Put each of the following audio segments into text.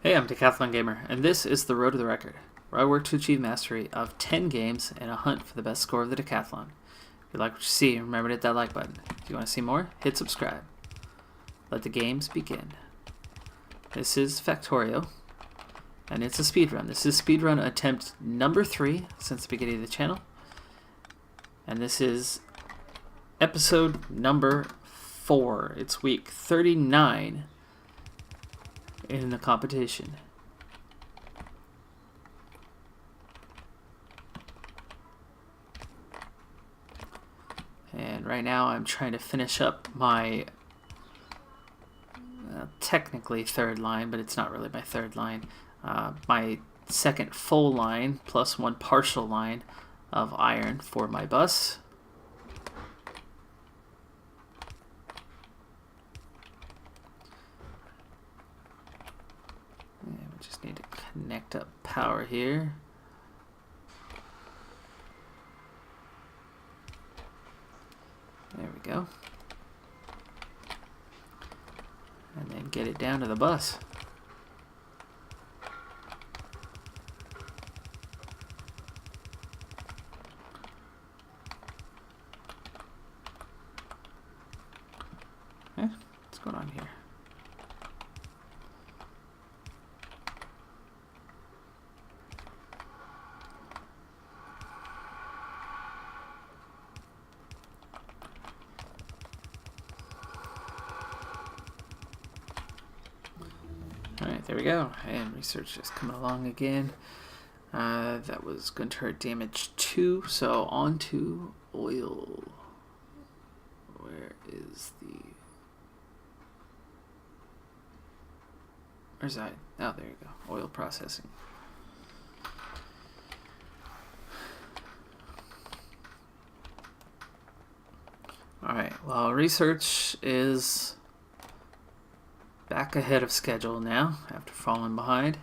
Hey, I'm Decathlon Gamer, and this is the Road to the Record, where I work to achieve mastery of 10 games and a hunt for the best score of the Decathlon. If you like what you see, remember to hit that like button. If you want to see more, hit subscribe. Let the games begin. This is Factorio, and it's a speedrun. This is speedrun attempt number 3 since the beginning of the channel. And this is episode number 4. It's week 39 in the competition. And right now I'm trying to finish up my technically third line, but it's not really my third line. My second full line plus one partial line of iron for my bus. And we just need to connect up power here. There we go. And then get it down to the bus. What's going on here? Alright, there we go. And research is coming along again. That was going to hurt damage 2, so on to oil. Where is the... Where's that? Oh, there you go. Oil processing. Alright, well, research is back ahead of schedule now after falling behind.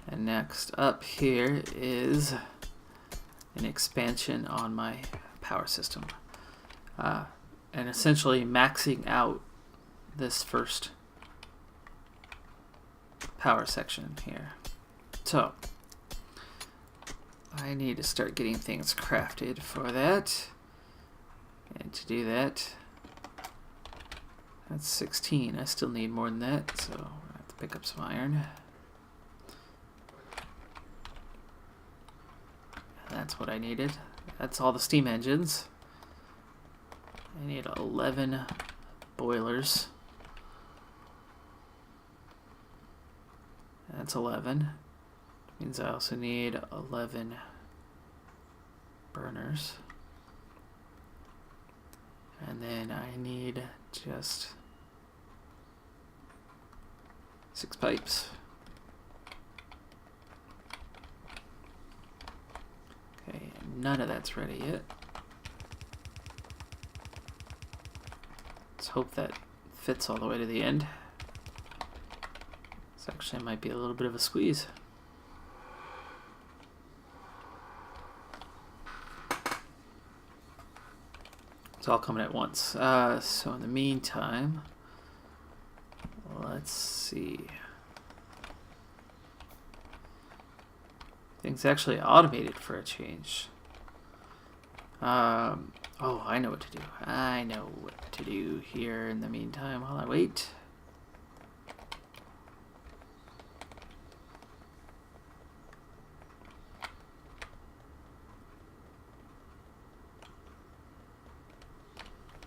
And next up here is an expansion on my power system. And essentially maxing out this first power section here. So I need to start getting things crafted for that. And to do that, that's 16. I still need more than that, so I have to pick up some iron. That's what I needed. That's all the steam engines. I need 11 boilers. That's 11. Means I also need 11 burners. And then I need just 6 pipes. Okay, none of that's ready yet. Let's hope that fits all the way to the end. This actually might be a little bit of a squeeze. It's all coming at once. So in the meantime, let's see. Things actually automated for a change. Oh, I know what to do. I know what to do here in the meantime while I wait.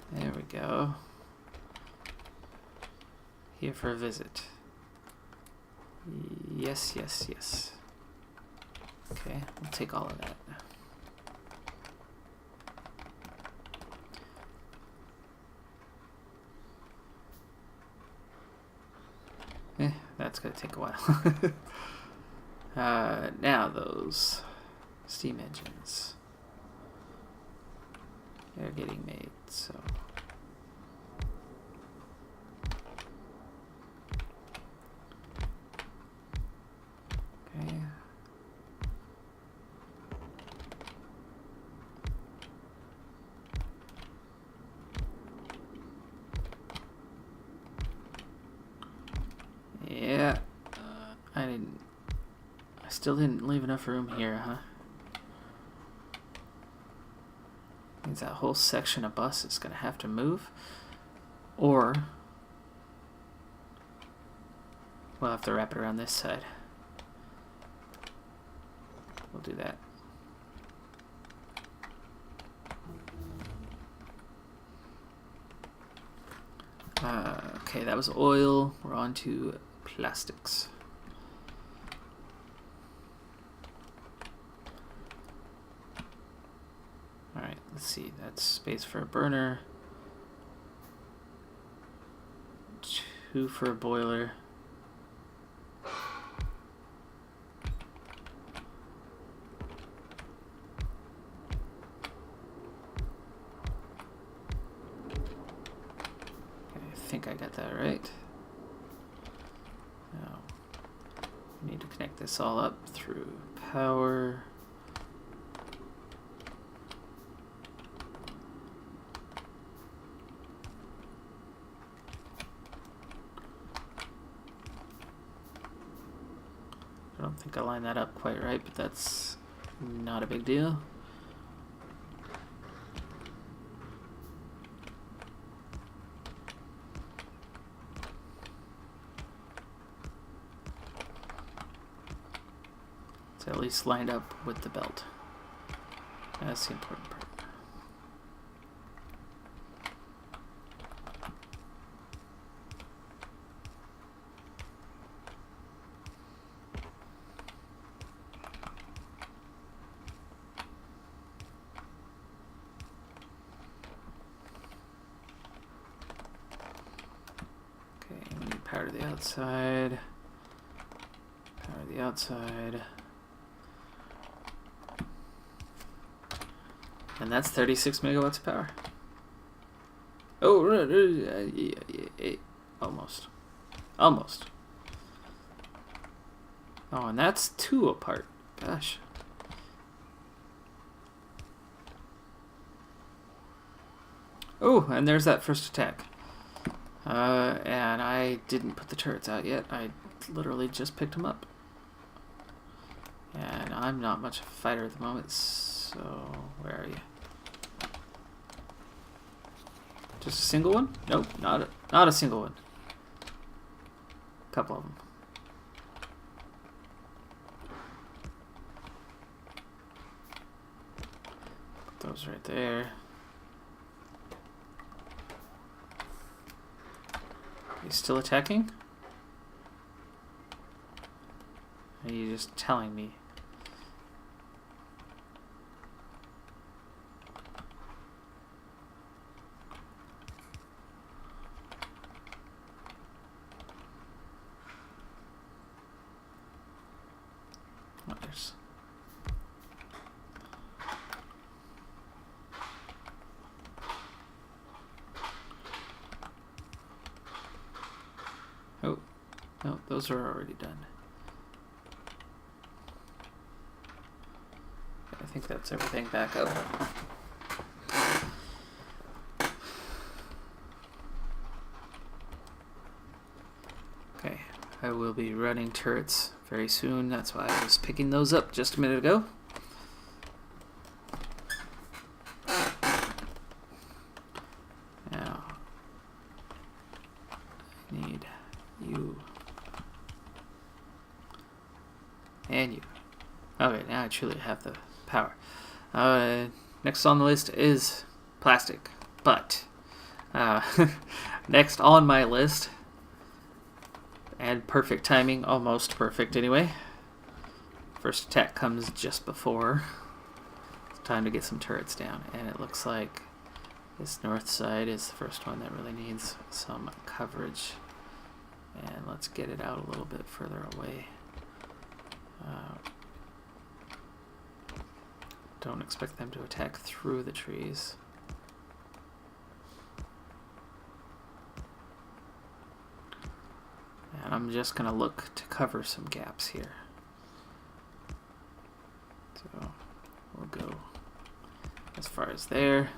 There we go. Here for a visit. Yes, yes, yes. Okay, we'll take all of that. That's gonna take a while. Now those steam engines. They're getting made, so... Okay. Yeah, I Still didn't leave enough room here, huh? Means that whole section of bus is going to have to move. Or we'll have to wrap it around this side. We'll do that. Okay, that was oil. We're on to plastics. Alright, let's see. That's space for a burner. 2 for a boiler. I think I got that right. Now, we need to connect this all up through power. I don't think I lined that up quite right, but that's not a big deal. It's at least lined up with the belt. That's the important part. Power to the outside. Power to the outside. And that's 36 megawatts of power. Oh, almost. Almost. Oh, and that's 2 apart. Gosh. Oh, and there's that first attack. And I didn't put the turrets out yet. I literally just picked them up. And I'm not much of a fighter at the moment, so where are you? Just a single one? Nope, not a single one. A couple of them. Put those right there. He's still attacking? Are you just telling me? Others. Oh, no, those are already done. I think that's everything back up. Okay, I will be running turrets very soon. That's why I was picking those up just a minute ago. Now, I need you and you. Okay, now I truly have the power. Next on the list is plastic, but next on my list, and perfect timing, almost perfect anyway. First attack comes just before. It's time to get some turrets down, and it looks like this north side is the first one that really needs some coverage. And let's get it out a little bit further away. Don't expect them to attack through the trees. And I'm just going to look to cover some gaps here. So we'll go as far as there.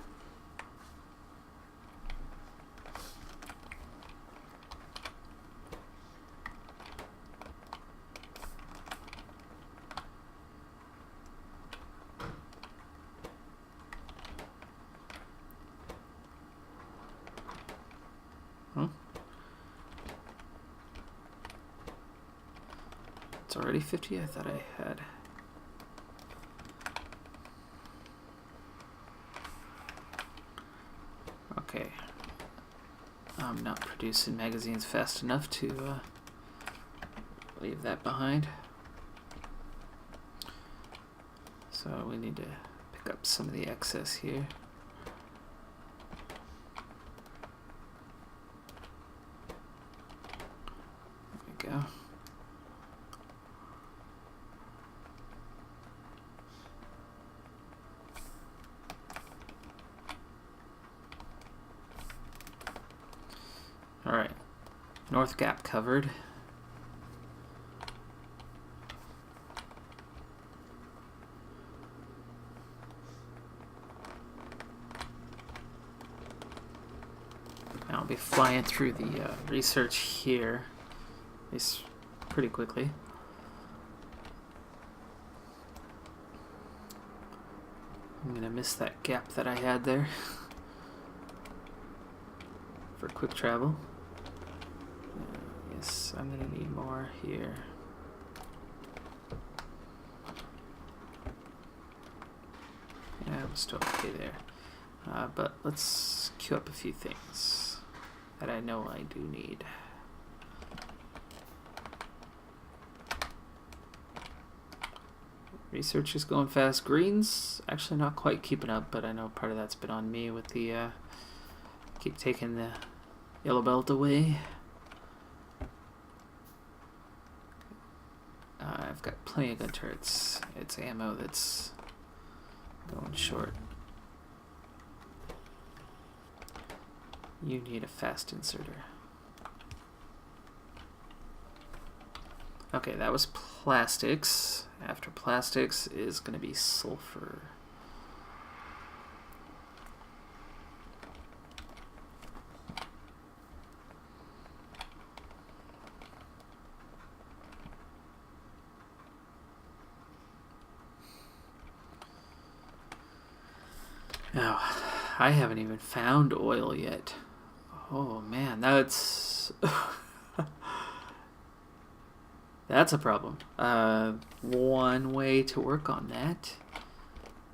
Huh? It's already 50? I thought I had. Okay. I'm not producing magazines fast enough to leave that behind. So we need to pick up some of the excess here. There we go. Alright, North Gap covered. I'll be flying through the research here, at least pretty quickly. I'm gonna miss that gap that I had there for quick travel. Yes, I'm gonna need more here. Yeah, I'm still okay there. But let's queue up a few things that I know I do need. Research is going fast. Green's actually not quite keeping up, but I know part of that's been on me with the keep taking the yellow belt away. I've got plenty of gun turrets. It's ammo that's going short. You need a fast inserter. Okay, that was plastics. After plastics is going to be sulfur. Now, I haven't even found oil yet. Oh man, that's that's a problem. One way to work on that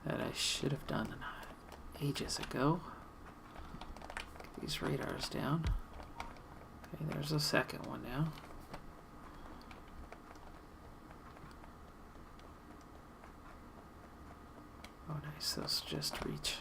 I should have done ages ago. Get these radars down. Okay, there's a second one now. Oh nice, those just reach.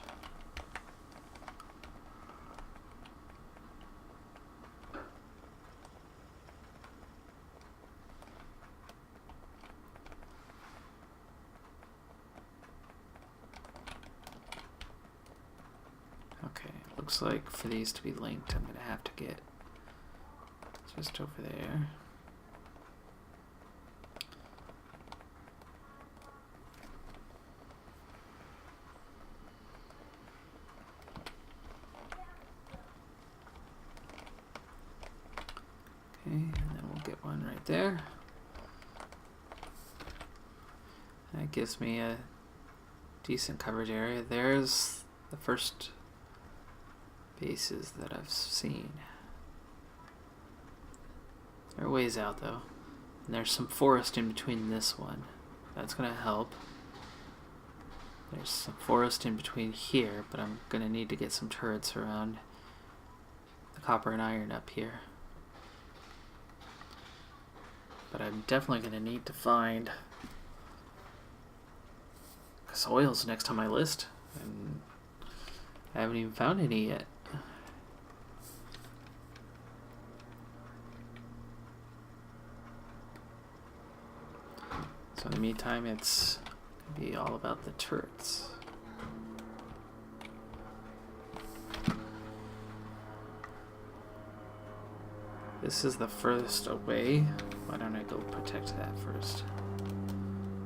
Okay, looks like for these to be linked, I'm going to have to get just over there. Okay, and then we'll get one right there. That gives me a decent coverage area. There's the first bases that I've seen. They're ways out though. And there's some forest in between this one. That's gonna help. There's some forest in between here, but I'm gonna need to get some turrets around the copper and iron up here. But I'm definitely gonna need to find, because oil's next on my list, and I haven't even found any yet. So in the meantime, it's going to be all about the turrets. This is the furthest away. Why don't I go protect that first?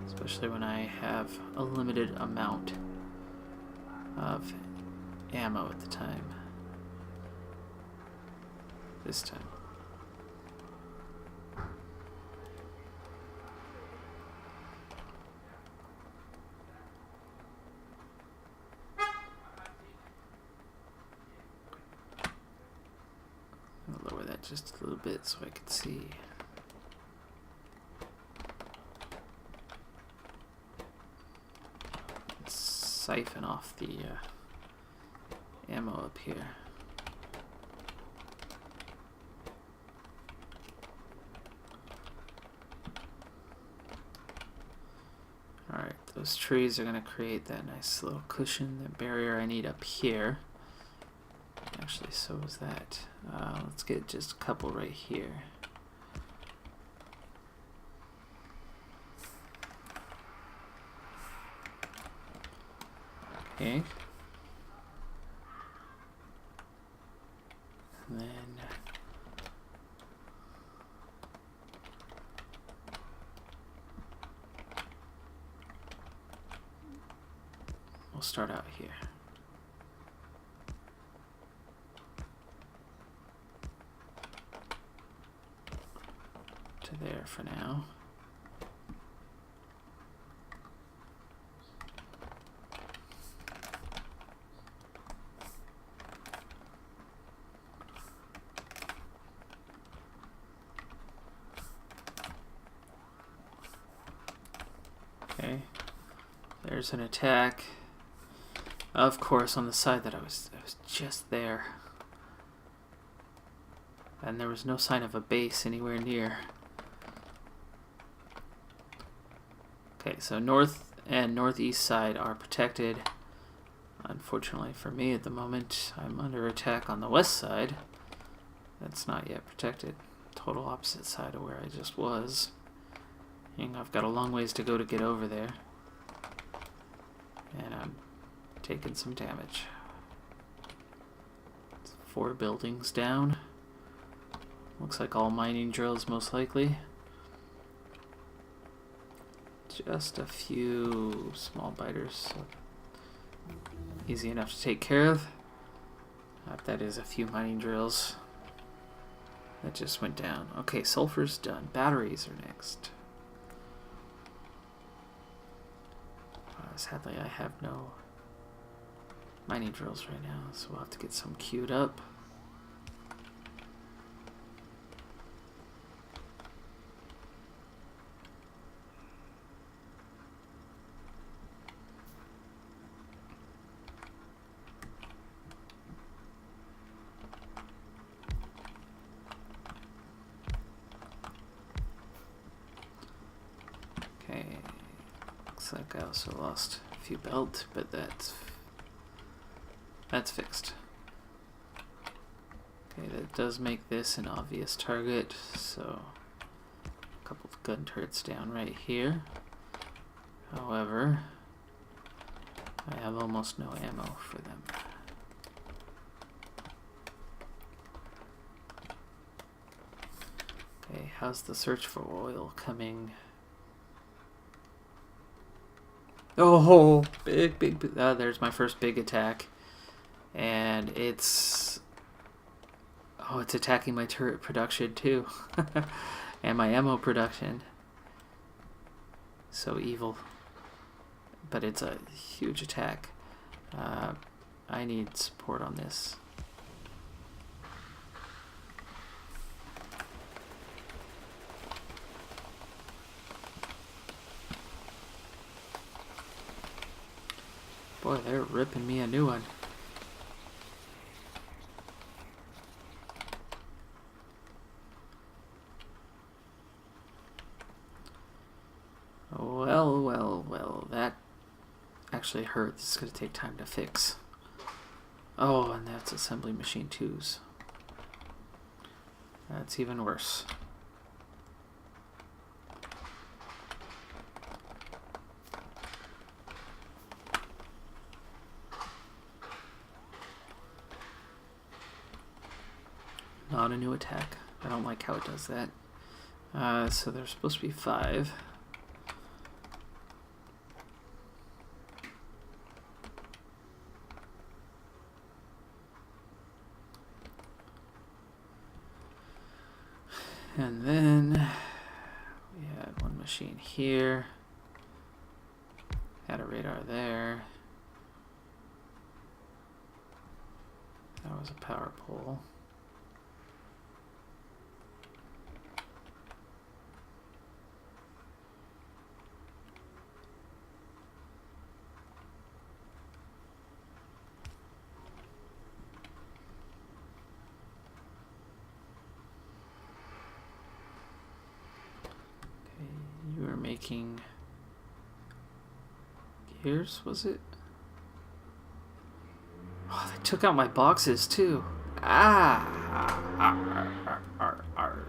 Especially when I have a limited amount of ammo at the time. This time. that just a little bit so I could see. Siphon off the ammo up here. Alright, those trees are going to create that nice little cushion, that barrier I need up here. Actually, so is that. Let's get just a couple right here. Okay. And then we'll start out here. To there for now. Okay, there's an attack. Of course, on the side that I was just there. And there was no sign of a base anywhere near. Okay, so north and northeast side are protected. Unfortunately for me at the moment, I'm under attack on the west side. That's not yet protected. Total opposite side of where I just was. And I've got a long ways to go to get over there. And I'm taking some damage. It's 4 buildings down. Looks like all mining drills most likely. Just a few small biters. So easy enough to take care of. That is a few mining drills. That just went down. Okay, sulfur's done. Batteries are next. Sadly, I have no mining drills right now, so we'll have to get some queued up. Okay. Looks like I also lost a few belt, but that's fixed. Okay, that does make this an obvious target, so a couple of gun turrets down right here. However, I have almost no ammo for them. Okay, how's the search for oil coming? Oh, big. There's my first big attack. And it's attacking my turret production too. And my ammo production. So evil. But it's a huge attack. I need support on this. Boy, they're ripping me a new one. Well, that actually hurt. This is going to take time to fix. Oh, and that's assembly machine 2s. That's even worse. Not a new attack. I don't like how it does that. So there's supposed to be 5. And then we had one machine here. Had a radar there. That was a power pole. making gears, was it? Oh, they took out my boxes too. Ah! Arr, arr, arr, arr.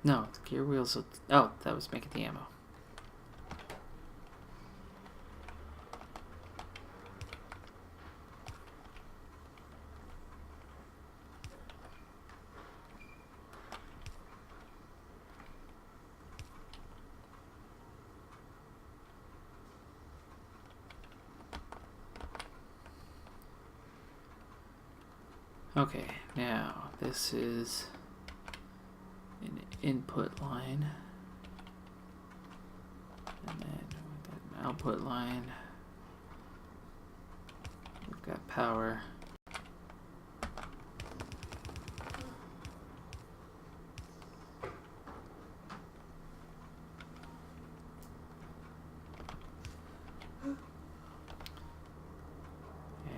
No, the gear wheels. Oh, that was making the ammo. Okay, now this is an input line, and then we've got an output line. We've got power.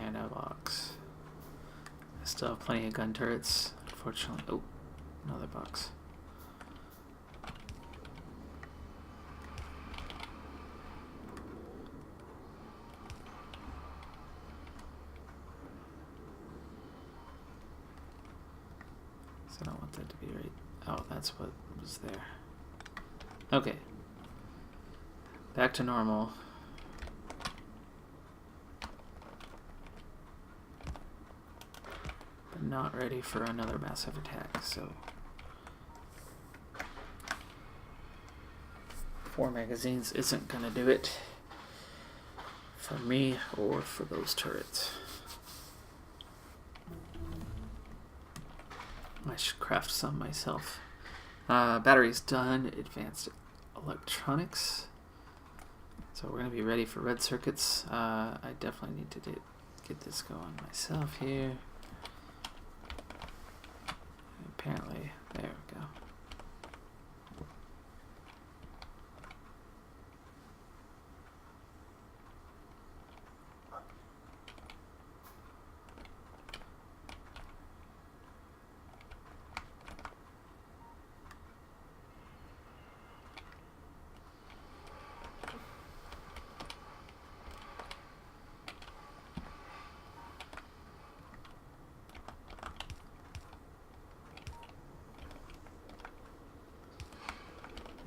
And a box. I still have plenty of gun turrets, unfortunately. Oh, another box. So I don't want that to be right. Oh, that's what was there. Okay. Back to normal. But not ready for another massive attack, so 4 magazines isn't gonna do it for me or for those turrets. I should craft some myself. Battery's done. Advanced electronics. So we're gonna be ready for red circuits. I definitely need to get this going myself here. Apparently, there we go.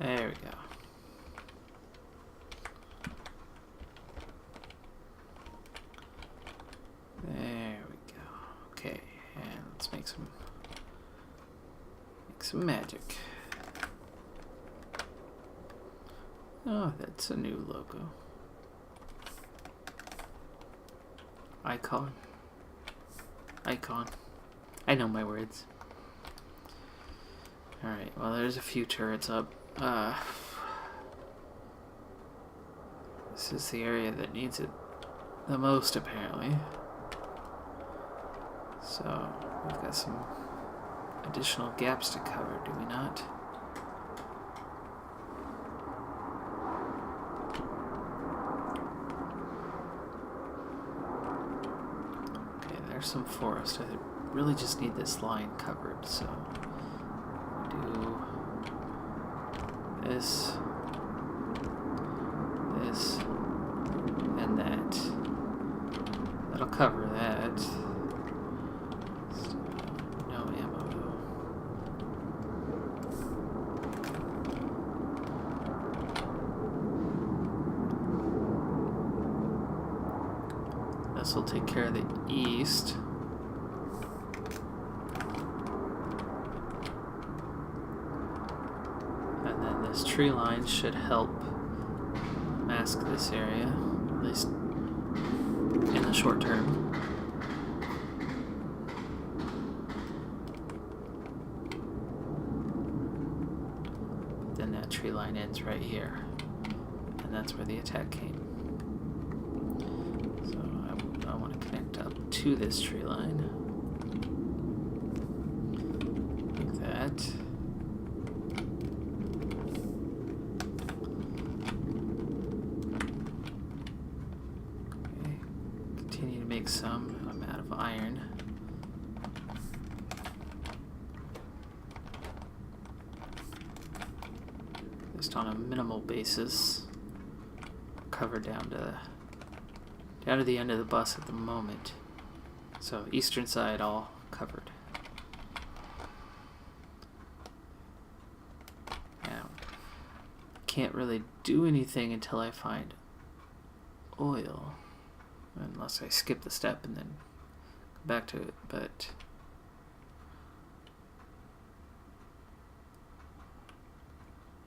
There we go. There we go. Okay, and let's make some magic. Oh, that's a new logo. Icon. I know my words. Alright, well there's a few turrets up. This is the area that needs it the most, apparently. So, we've got some additional gaps to cover, do we not? Okay, there's some forest. I really just need this line covered, so do this, and that. That'll cover that. So, no ammo though. This will take care of the east. This tree line should help mask this area, at least in the short term. Then that tree line ends right here, and that's where the attack came. So I want to connect up to this tree line, like that. Some. I'm out of iron. just on a minimal basis. Covered down to the end of the bus at the moment. So eastern side all covered. Now, can't really do anything until I find oil, unless I skip the step and then go back to it, but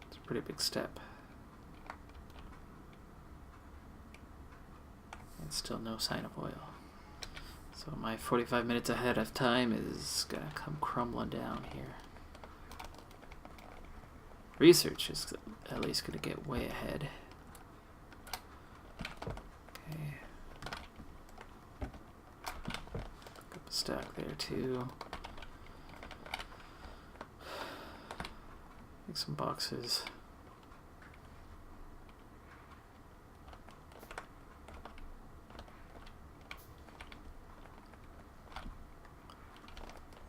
it's a pretty big step. And still no sign of oil. So my 45 minutes ahead of time is gonna come crumbling down here. Research is at least gonna get way ahead. Okay. Pick up a stack there too. Make some boxes.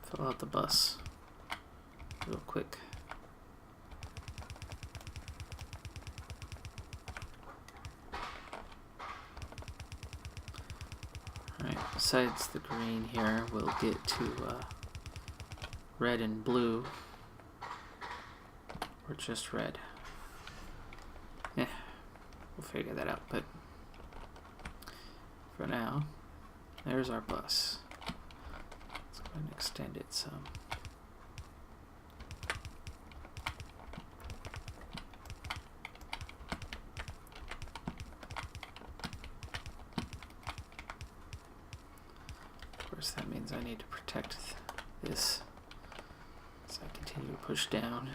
Fill out the bus real quick. Alright, besides the green here, we'll get to red and blue, or just red. Yeah, we'll figure that out, but for now, there's our bus. And extend it some. Of course, that means I need to protect this as I continue to push down.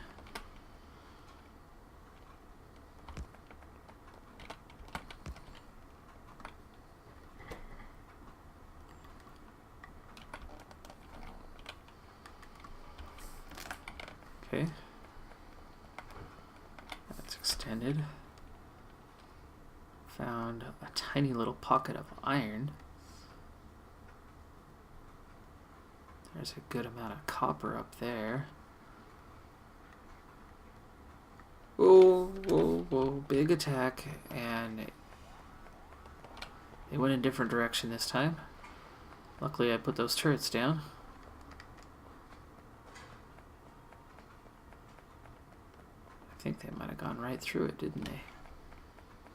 Okay, that's extended. Found a tiny little pocket of iron. There's a good amount of copper up there. Whoa, whoa, whoa, big attack, and they went in a different direction this time. Luckily I put those turrets down. I think they might have gone right through it, didn't they?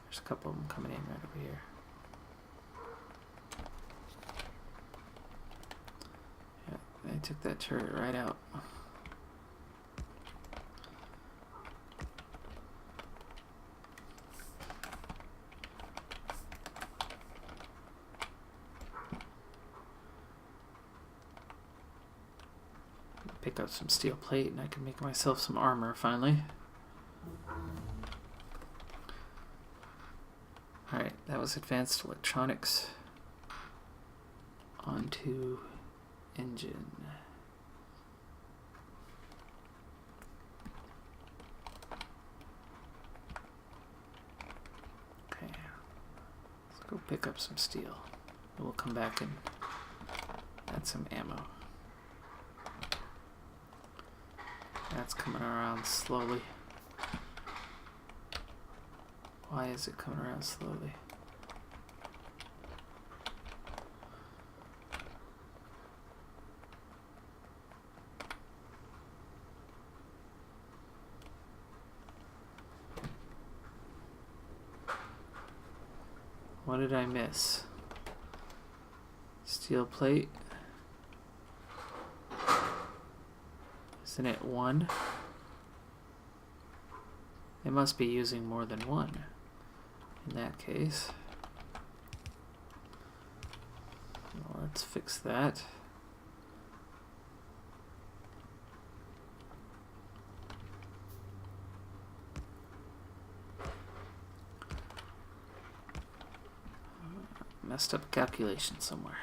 There's a couple of them coming in right over here. Yeah, they took that turret right out. Pick up some steel plate and I can make myself some armor finally. Alright, that was advanced electronics. Onto engine. Okay, let's go pick up some steel. We'll come back and add some ammo. That's coming around slowly. Why is it coming around slowly? What did I miss? Steel plate. Isn't it one? They must be using more than one. In that case, well, let's fix that. Messed up a calculation somewhere.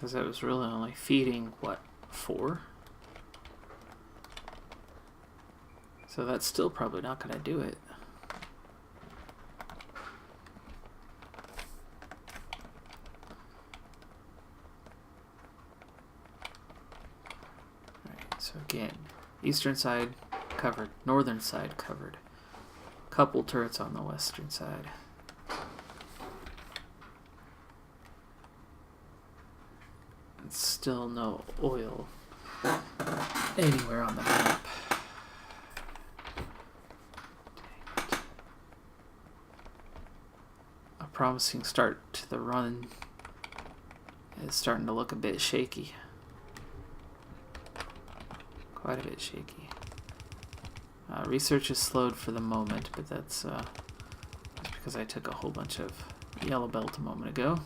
Because I was really only feeding, what, 4? So that's still probably not going to do it. Alright, so again, eastern side covered, northern side covered. Couple turrets on the western side. And still no oil anywhere on the map. A promising start to the run is starting to look a bit shaky. Quite a bit shaky. Research is slowed for the moment, but that's because I took a whole bunch of yellow belt a moment ago.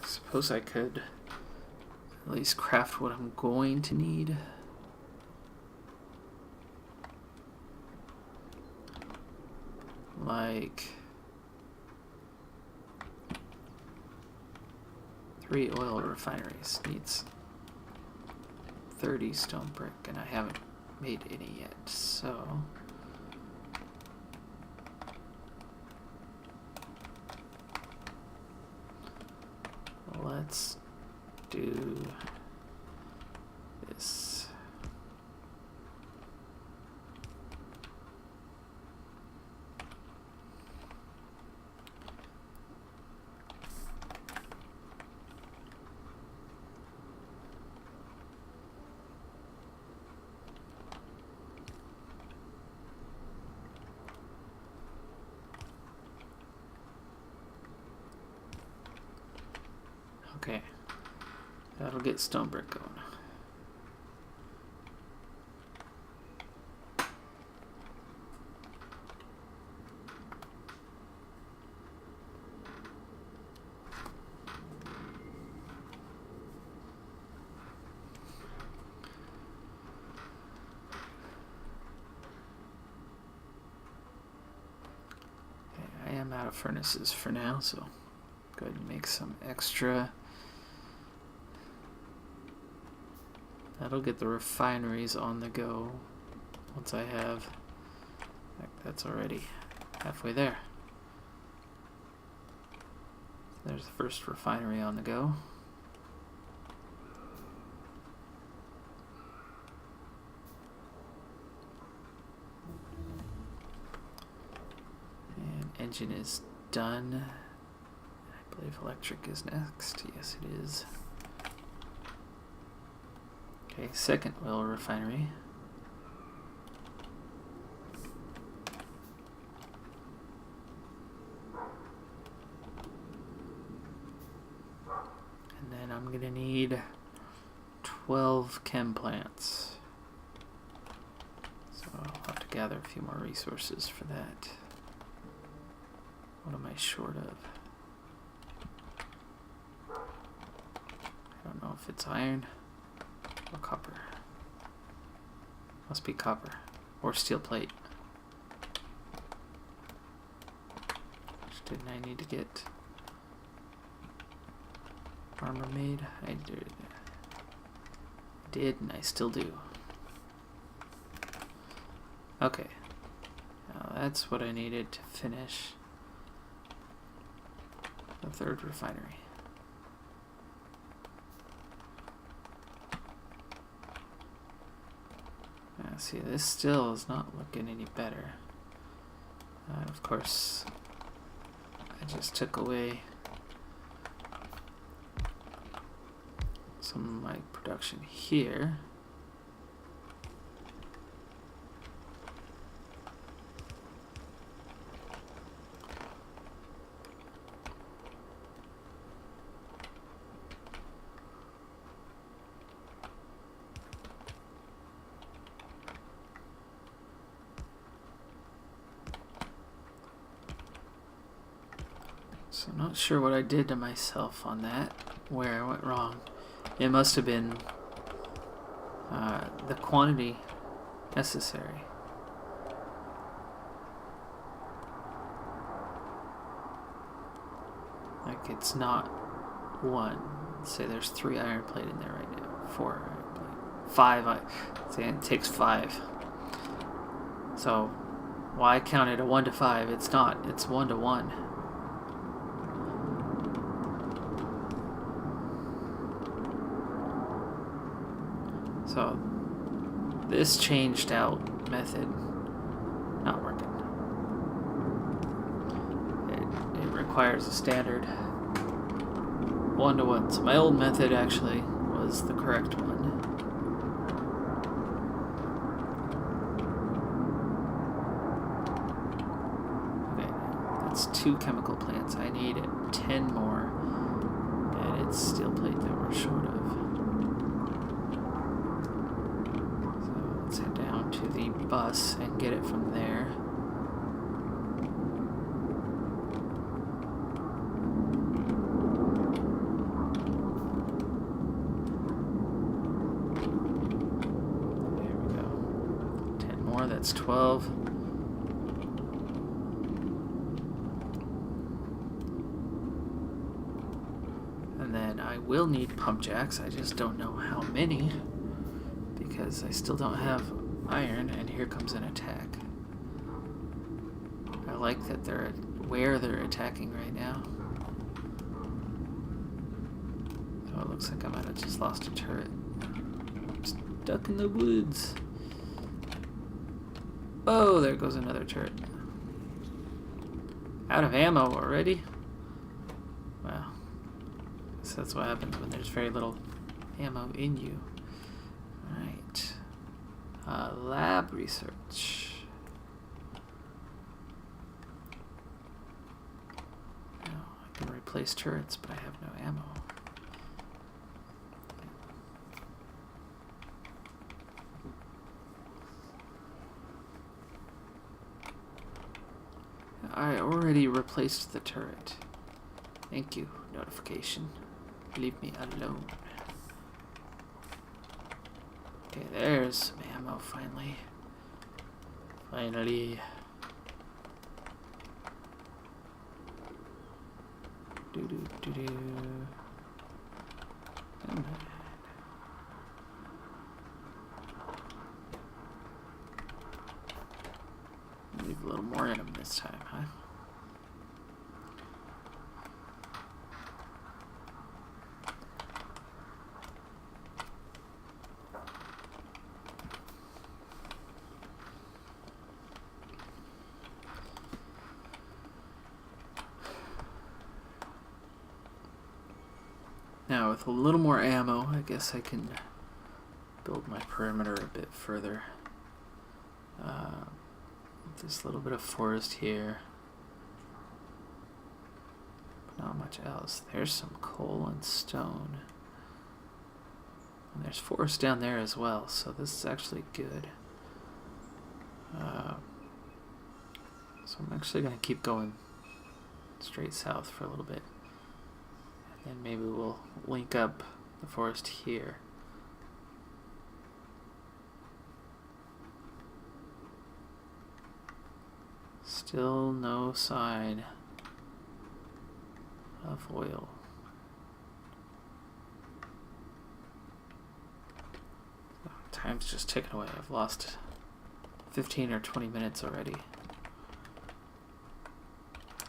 Suppose I could at least craft what I'm going to need. Like 3 oil refineries needs 30 stone brick, and I haven't made any yet, so let's do this. Okay, that'll get stone brick going. Okay, I am out of furnaces for now, so go ahead and make some extra. That'll get the refineries on the go once I have, that's already halfway there. There's the first refinery on the go. And engine is done. I believe electric is next. Yes, it is. Okay, second oil refinery. And then I'm gonna need 12 chem plants. So I'll have to gather a few more resources for that. What am I short of? I don't know if it's iron or copper. Must be copper or steel plate. Which didn't I need to get armor made? I did, and I still do. Okay, now that's what I needed to finish the third refinery. See, this still is not looking any better. Of course, I just took away some of my production here. So I'm not sure what I did to myself on that, where I went wrong. It must have been the quantity necessary. like it's not one. Let's say there's 3 iron plate in there right now. 4 iron plate. 5. Say it takes 5. So why count it a 1 to 5? It's not. It's 1 to 1. So this changed out method not working. It requires a standard 1 to 1. So my old method actually was the correct one. Okay, that's 2 chemical plants. I need 10 more, and it's steel plate that we're short of. So let's head down to the bus and get it from there. That's 12. And then I will need pump jacks. I just don't know how many because I still don't have iron, and here comes an attack. I like that they're where they're attacking right now. Oh, it looks like I might have just lost a turret. I'm stuck in the woods. Oh, there goes another turret. Out of ammo already? Well, I guess that's what happens when there's very little ammo in you. Alright. Lab research. Now, I can replace turrets, but I have no ammo. I already replaced the turret. Thank you, notification. Leave me alone. Okay, there's some ammo finally. Finally. Do. Leave a little more in them this time, huh? Now, with a little more ammo, I guess I can build my perimeter a bit further. This little bit of forest here. Not much else. There's some coal and stone. And there's forest down there as well, so this is actually good. So I'm actually going to keep going straight south for a little bit. And then maybe we'll link up the forest here. Still no sign of oil. Time's just ticking away. I've lost 15 or 20 minutes already.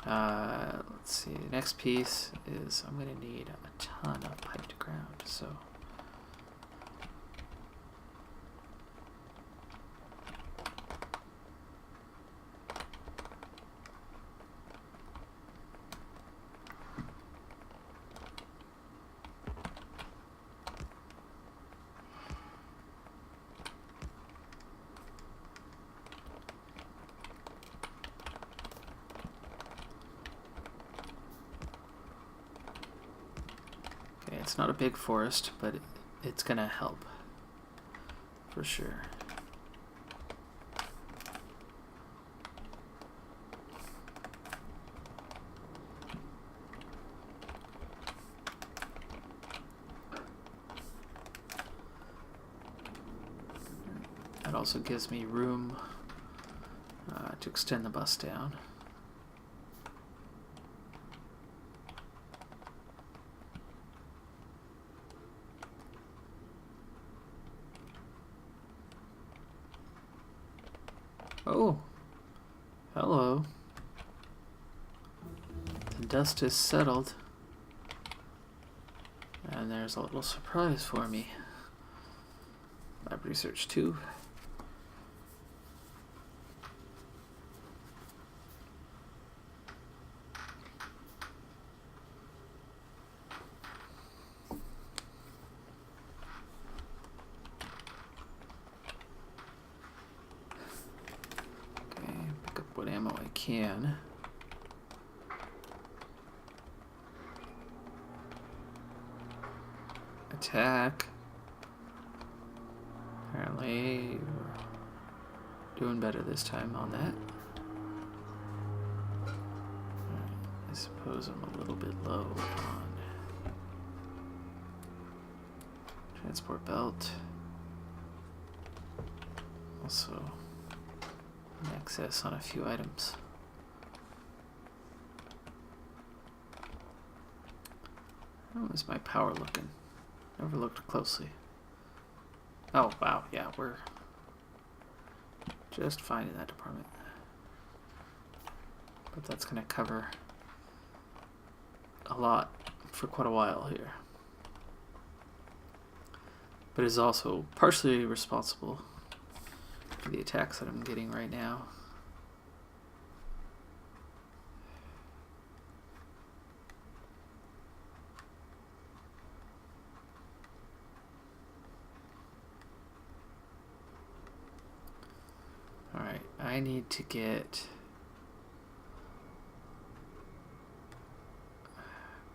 Let's see. The next piece is I'm going to need a ton of piped ground. So it's not a big forest, but it's gonna help for sure. That also gives me room to extend the bus down. Oh, hello. The dust has settled. And there's a little surprise for me. Lab Research 2. Okay, pick up what ammo I can. Attack. Apparently, we're doing better this time on that. Right, I suppose I'm a little bit low on transport belt. Also, access on a few items. How is my power looking? Never looked closely. Oh, wow, yeah, we're just fine in that department. But that's going to cover a lot for quite a while here. But is also partially responsible for the attacks that I'm getting right now. Alright, I need to get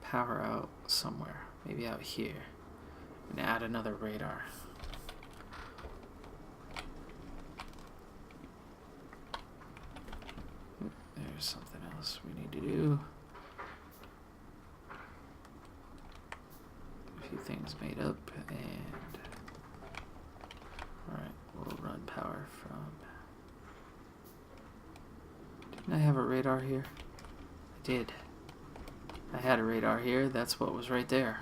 power out somewhere, maybe out here, and add another radar. There's something else we need to do. A few things made up, and alright, we'll run power from... Didn't I have a radar here? I did. I had a radar here, that's what was right there.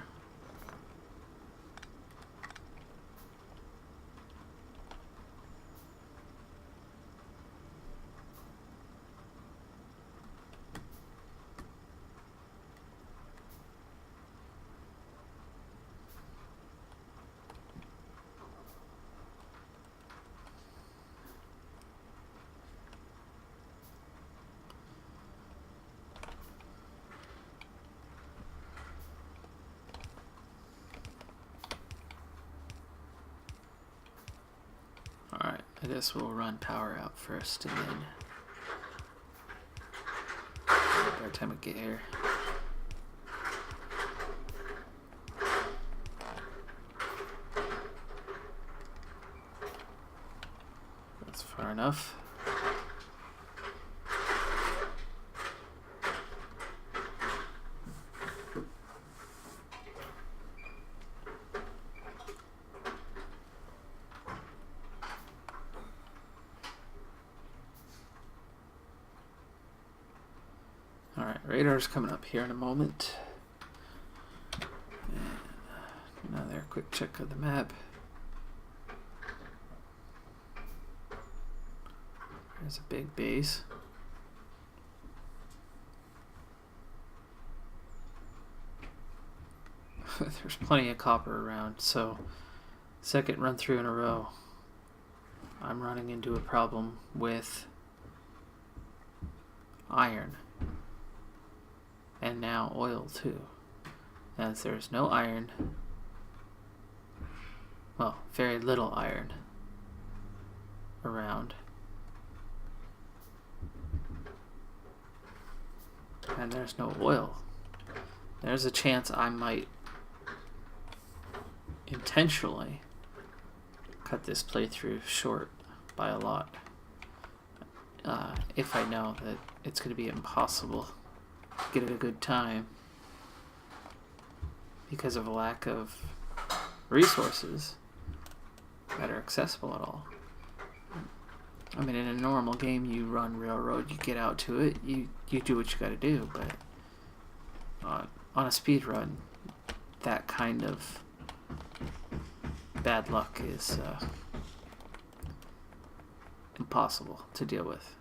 Alright, I guess we'll run power out first and then by the time we get here. That's far enough. Alright, radar's coming up here in a moment. And another quick check of the map. There's a big base. There's plenty of copper around, so second run through in a row, I'm running into a problem with iron. And now oil too. As there's no iron, well, very little iron around. And there's no oil. There's a chance I might intentionally cut this playthrough short by a lot. If I know that it's going to be impossible to get a good time because of a lack of resources that are accessible at all. I mean, in a normal game, you run railroad, you get out to it, you do what you gotta do, but on a speed run, that kind of bad luck is possible to deal with.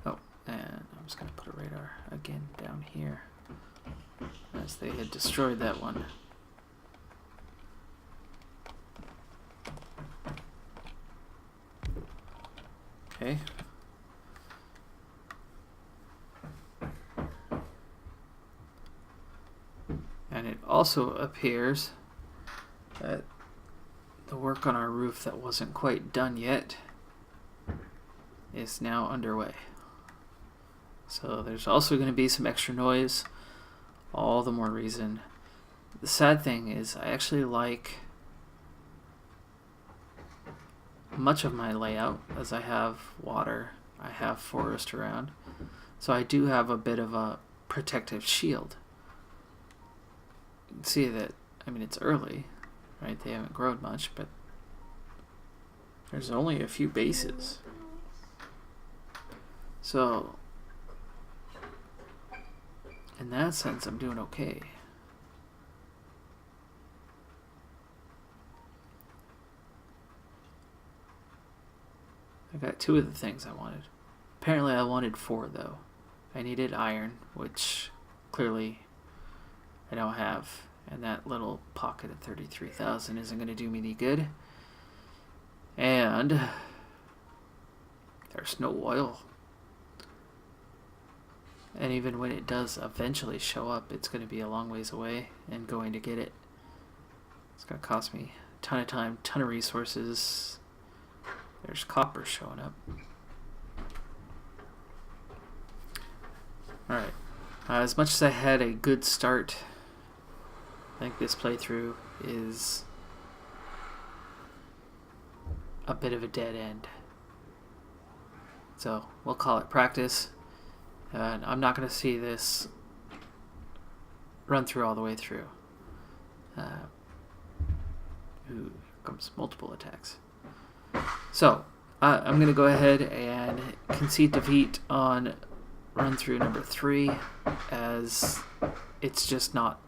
Oh, and I'm just going to put a radar again down here, as they had destroyed that one. Okay. And it also appears that the work on our roof that wasn't quite done yet is now underway. So there's also going to be some extra noise, all the more reason. The sad thing is I actually like much of my layout, as I have water, I have forest around, so I do have a bit of a protective shield. You can see that, I mean, it's early, right? They haven't grown much, but there's only a few bases. So in that sense, I'm doing okay. I got 2 of the things I wanted. Apparently I wanted 4 though. I needed iron, which clearly I don't have, and that little pocket of 33,000 isn't going to do me any good. And there's no oil. And even when it does eventually show up, it's going to be a long ways away, and going to get it, it's going to cost me a ton of time, ton of resources. There's copper showing up. Alright. As much as I had a good start, I think this playthrough is a bit of a dead end. So we'll call it practice. And I'm not going to see this run through all the way through. Ooh, here comes multiple attacks. So I'm going to go ahead and concede defeat on run through number 3, as it's just not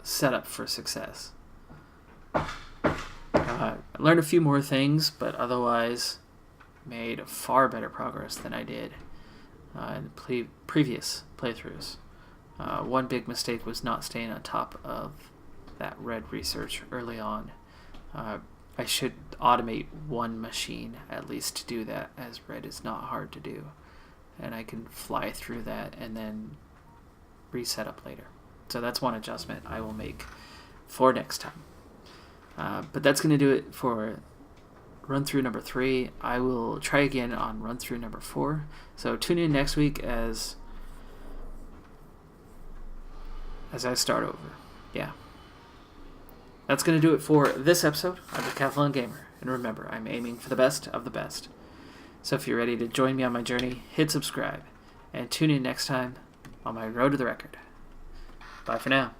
set up for success. I learned a few more things, but otherwise made far better progress than I did in the previous playthroughs. One big mistake was not staying on top of that red research early on. I should automate one machine at least to do that, as red is not hard to do, and I can fly through that and then reset up later. So that's one adjustment I will make for next time. But that's going to do it for run through number 3. I will try again on run through number 4. So tune in next week as I start over. Yeah. That's going to do it for this episode of Decathlon Gamer. And remember, I'm aiming for the best of the best. So if you're ready to join me on my journey, hit subscribe. And tune in next time on my road to the record. Bye for now.